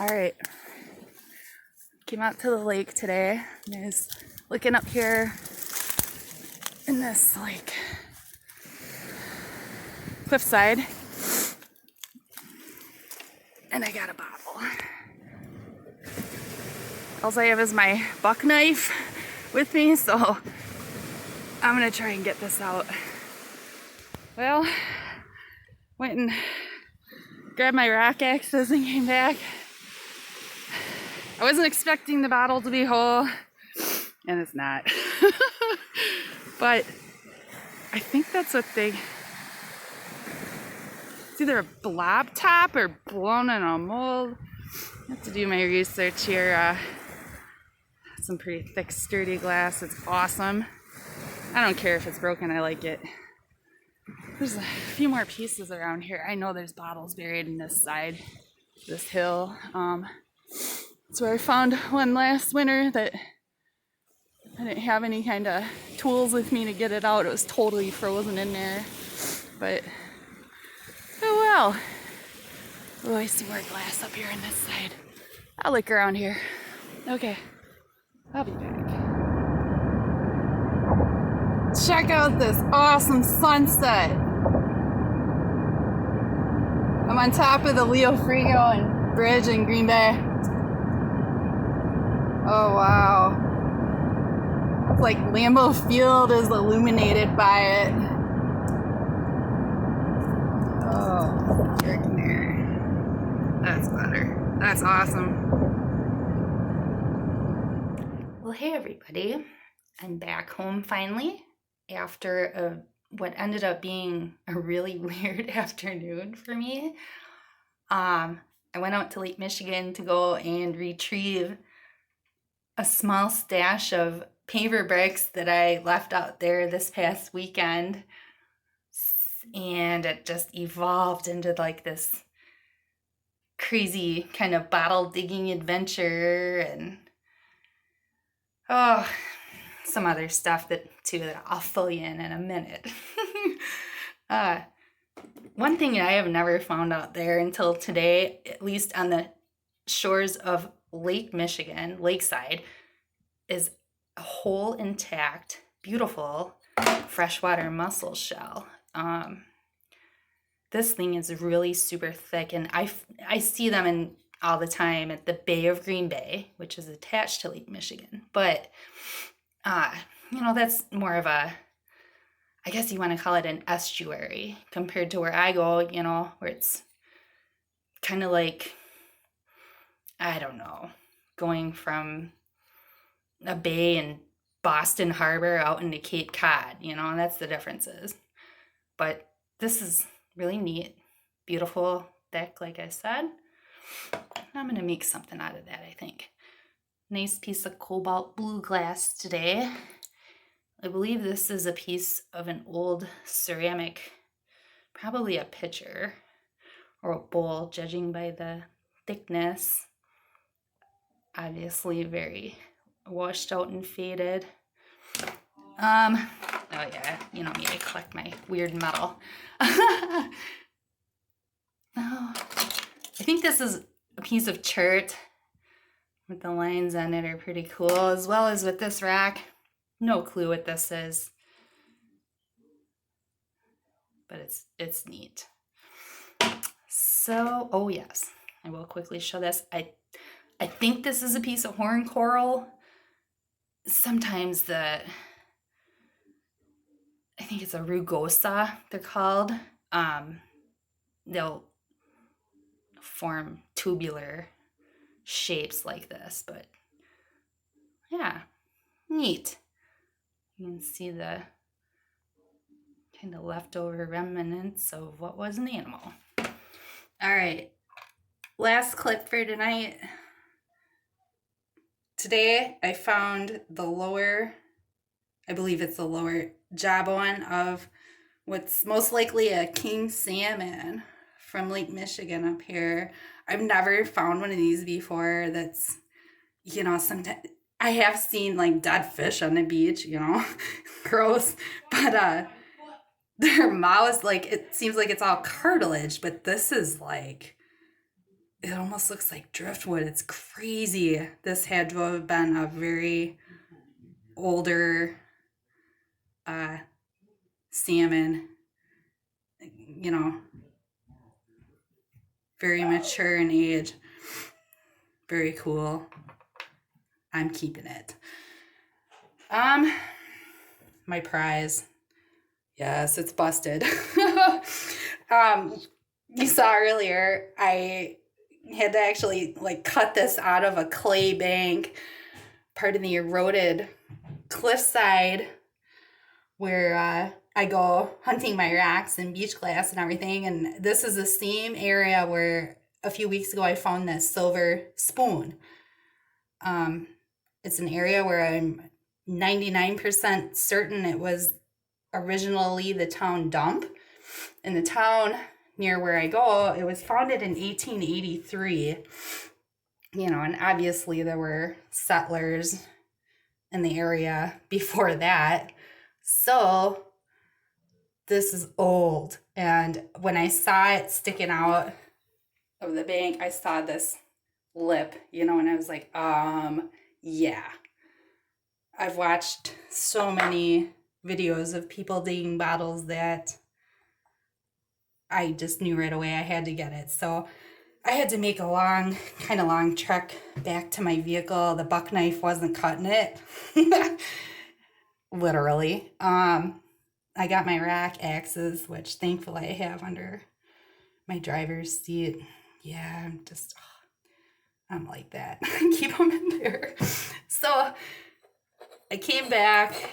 All right, came out to the lake today and I was looking up here in this like cliffside and I got a bottle. All I have is my buck knife with me, so I'm gonna try and get this out. Well, went and grabbed my rock axes and came back. I wasn't expecting the bottle to be whole, and it's not. But I think that's what it's either a blob top or blown in a mold. I have to do my research here. Some pretty thick, sturdy glass. It's awesome. I don't care if it's broken, I like it. There's a few more pieces around here. I know there's bottles buried in this side, this hill. That's where I found one last winter that I didn't have any kind of tools with me to get it out. It was totally frozen in there. But, oh well. Oh, I see more glass up here on this side. I'll look around here. Okay, I'll be back. Check out this awesome sunset. I'm on top of the Leo Frigo and Bridge in Green Bay. Oh wow. It's like Lambeau Field is illuminated by it. Oh, freaking there. That's better. That's awesome. Well, hey everybody. I'm back home finally after what ended up being a really weird afternoon for me. I went out to Lake Michigan to go and retrieve a small stash of paver bricks that I left out there this past weekend, and it just evolved into like this crazy kind of bottle digging adventure and some other stuff that I'll fill you in a minute. One thing I have never found out there until today, at least on the shores of Lake Michigan, lakeside, is a whole intact, beautiful freshwater mussel shell. This thing is really super thick, and I see them all the time at the Bay of Green Bay, which is attached to Lake Michigan. But, that's more of a, I guess you want to call it an estuary compared to where I go, where it's kind of like, I don't know, going from a bay in Boston Harbor out into Cape Cod, that's the differences. But this is really neat, beautiful, thick, like I said. I'm going to make something out of that, I think. Nice piece of cobalt blue glass today. I believe this is a piece of an old ceramic, probably a pitcher or a bowl, judging by the thickness. Obviously very washed out and faded. Oh yeah, you know me, I collect my weird metal. Oh, I think this is a piece of chert with the lines on it are pretty cool, as well as with this rack. No clue what this is, but it's neat. So, oh yes, I will quickly show this. I think this is a piece of horn coral. Sometimes I think it's a rugosa, they're called. They'll form tubular shapes like this, but yeah, neat. You can see the kind of leftover remnants of what was an animal. All right, last clip for tonight. Today I found the lower, I believe it's the lower jawbone of what's most likely a king salmon from Lake Michigan up here. I've never found one of these before. That's, sometimes I have seen like dead fish on the beach, gross, but their mouths, like, it seems like it's all cartilage, but this is like it almost looks like driftwood. It's crazy. This had to have been a very older salmon, you know, very mature in age. Very cool. I'm keeping it. My prize. Yes, it's busted. You saw earlier, I had to actually like cut this out of a clay bank, part of the eroded cliffside where I go hunting my rocks and beach glass and everything. And this is the same area where a few weeks ago I found this silver spoon. It's an area where I'm 99% certain it was originally the town dump. In the town near where I go, it was founded in 1883. You know, and obviously there were settlers in the area before that. So this is old. And when I saw it sticking out of the bank, I saw this lip, you know, and I was like, yeah. I've watched so many videos of people digging bottles that I just knew right away I had to get it. So I had to make a long trek back to my vehicle. The buck knife wasn't cutting it. Literally. I got my rack axes, which thankfully I have under my driver's seat. Yeah, I'm like that. Keep them in there. So I came back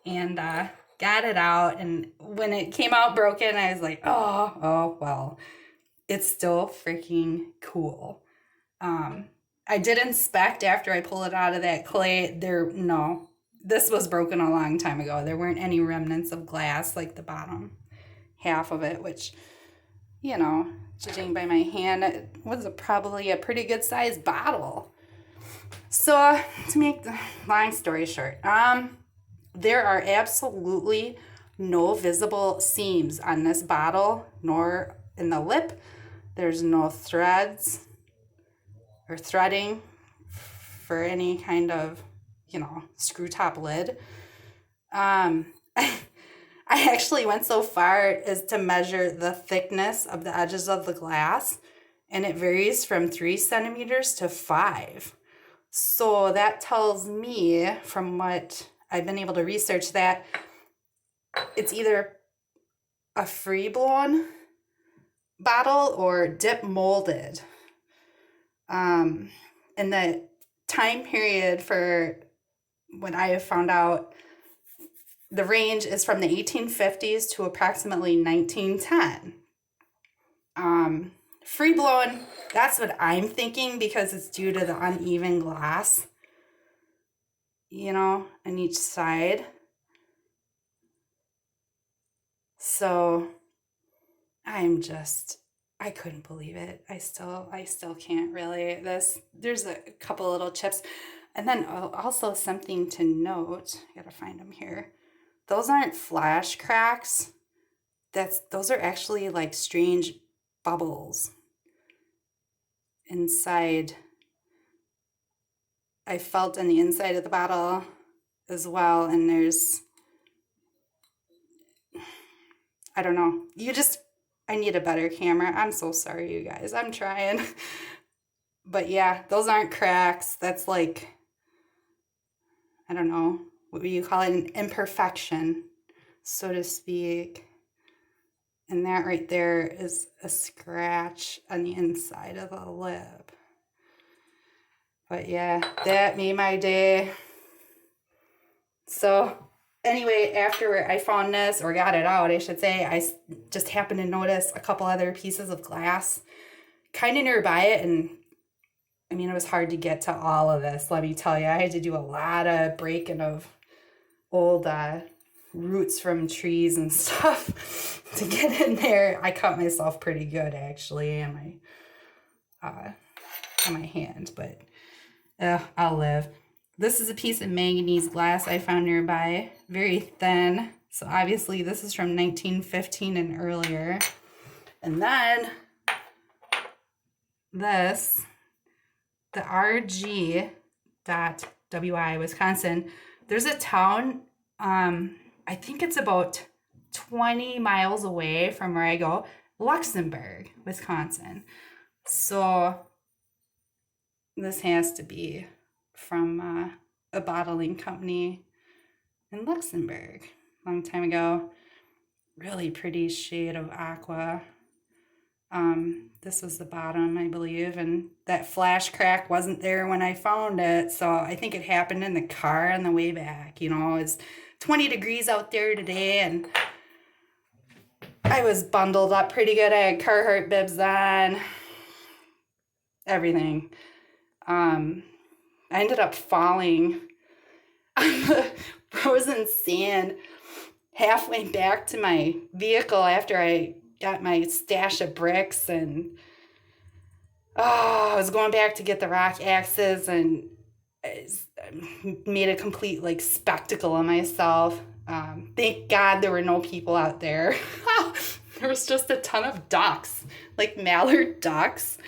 and got it out. And when it came out broken, I was like, oh, well, it's still freaking cool. I did inspect after I pulled it out of that clay. This was broken a long time ago. There weren't any remnants of glass, like the bottom half of it, which, you know, judging by my hand, it was probably a pretty good sized bottle. So to make the long story short, there are absolutely no visible seams on this bottle, nor in the lip. There's no threads or threading for any kind of, you know, screw top lid. I actually went so far as to measure the thickness of the edges of the glass, and it varies from 3 centimeters to 5. So that tells me, from what I've been able to research, that it's either a free blown bottle or dip molded. And the time period for what I have found out, the range is from the 1850s to approximately 1910. Free blown, that's what I'm thinking, because it's due to the uneven glass, you know, on each side. So I couldn't believe it. I still can't really. There's a couple little chips. And then also something to note, I gotta find them here. Those aren't flash cracks. Those are actually like strange bubbles inside. I felt on the inside of the bottle as well, and I don't know. I need a better camera. I'm so sorry, you guys. I'm trying. But yeah, those aren't cracks. That's like, I don't know, what would you call it? An imperfection, so to speak. And that right there is a scratch on the inside of the lip. But yeah, that made my day. So anyway, after I found this, or got it out, I should say, I just happened to notice a couple other pieces of glass kind of nearby it. And I mean, it was hard to get to all of this, let me tell you. I had to do a lot of breaking of old roots from trees and stuff to get in there. I cut myself pretty good, actually, on my hand, but I'll live. This is a piece of manganese glass I found nearby, very thin. So obviously this is from 1915 and earlier. And then this, the RG.WI, Wisconsin, there's a town, I think it's about 20 miles away from where I go, Luxembourg, Wisconsin. So this has to be from a bottling company in Luxembourg a long time ago. Really pretty shade of aqua. This was the bottom, I believe, and that flash crack wasn't there when I found it, so I think it happened in the car on the way back. You know, it's 20 degrees out there today, and I was bundled up pretty good. I had Carhartt bibs on, everything. I ended up falling on the frozen sand halfway back to my vehicle after I got my stash of bricks, and I was going back to get the rock axes, and I made a complete like spectacle of myself. Thank God there were no people out there. There was just a ton of ducks, like mallard ducks,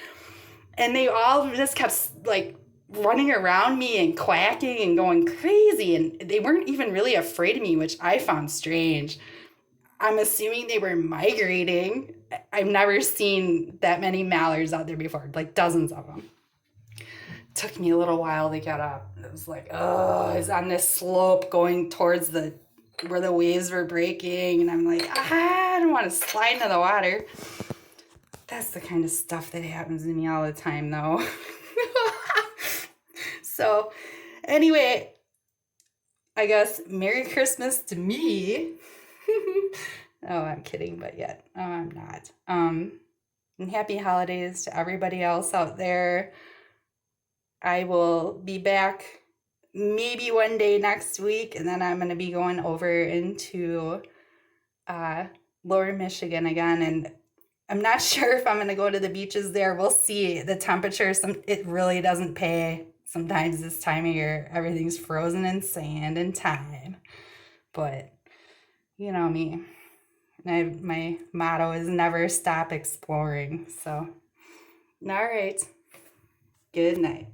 and they all just kept like running around me and quacking and going crazy, and they weren't even really afraid of me, which I found strange. I'm assuming they were migrating. I've never seen that many mallards out there before, like dozens of them. It took me a little while to get up. It was like, I was on this slope going towards where the waves were breaking, and I'm like, I don't want to slide into the water. That's the kind of stuff that happens to me all the time, though. So, anyway, I guess Merry Christmas to me. Oh, I'm kidding, but yet, I'm not. And happy holidays to everybody else out there. I will be back maybe one day next week, and then I'm going to be going over into Lower Michigan again, and I'm not sure if I'm going to go to the beaches there. We'll see. The temperature, it really doesn't pay. Sometimes this time of year, everything's frozen in sand and time. But, you know me. My motto is never stop exploring. So, all right. Good night.